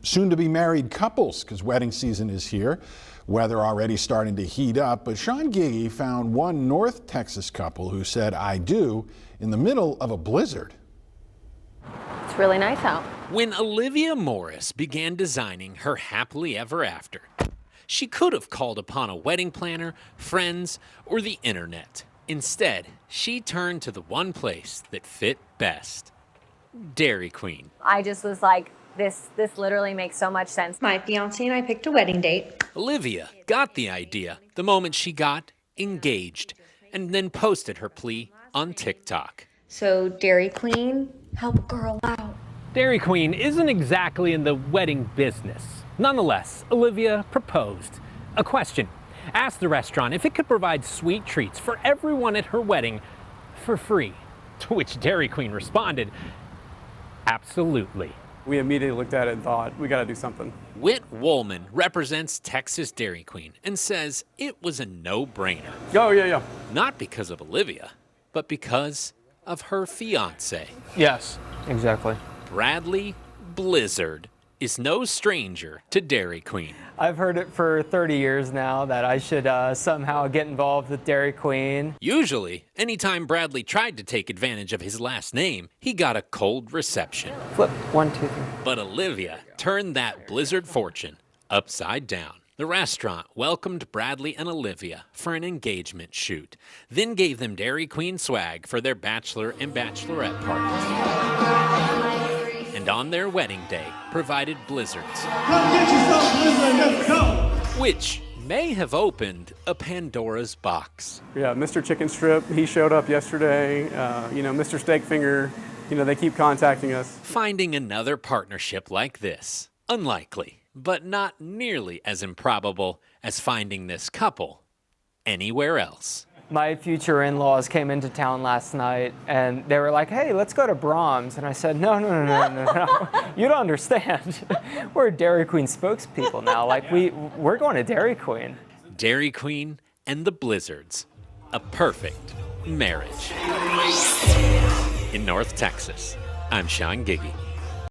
soon-to-be married couples, because wedding season is here. Weather already starting to heat up, but Sean Giggy found one North Texas couple who said "I do" in the middle of a blizzard. It's really nice out. When Olivia Morris began designing her happily ever after, she could have called upon a wedding planner, friends, or the internet. Instead, she turned to the one place that fit best: Dairy Queen. I just was like, this literally makes so much sense. My fiance and I picked a wedding date. Olivia got the idea the moment she got engaged, and then posted her plea on TikTok. So Dairy Queen, help a girl out. Dairy Queen isn't exactly in the wedding business. Nonetheless, Olivia proposed. A question: asked the restaurant if it could provide sweet treats for everyone at her wedding for free. To which Dairy Queen responded, absolutely. We immediately looked at it and thought, we got to do something. Whit Woolman represents Texas Dairy Queen and says it was a no-brainer. Oh, yeah. Not because of Olivia, but because of her fiance. Yes, exactly. Bradley Blizzard is no stranger to Dairy Queen. I've heard it for 30 years now that I should somehow get involved with Dairy Queen. Usually, anytime Bradley tried to take advantage of his last name, he got a cold reception. Flip, 1, 2, 3. But Olivia turned that Blizzard fortune upside down. The restaurant welcomed Bradley and Olivia for an engagement shoot, then gave them Dairy Queen swag for their bachelor and bachelorette parties. And on their wedding day, provided blizzards. Come get yourself blizzard, let's go! Which may have opened a Pandora's box. Yeah, Mr. Chicken Strip, he showed up yesterday. Mr. Steak Finger, they keep contacting us. Finding another partnership like this, unlikely, but not nearly as improbable as finding this couple anywhere else. My future in-laws came into town last night and they were like, hey, let's go to Brahms. And I said, no. You don't understand. We're Dairy Queen spokespeople now. Like, we're going to Dairy Queen. Dairy Queen and the Blizzards. A perfect marriage. In North Texas, I'm Sean Giggy.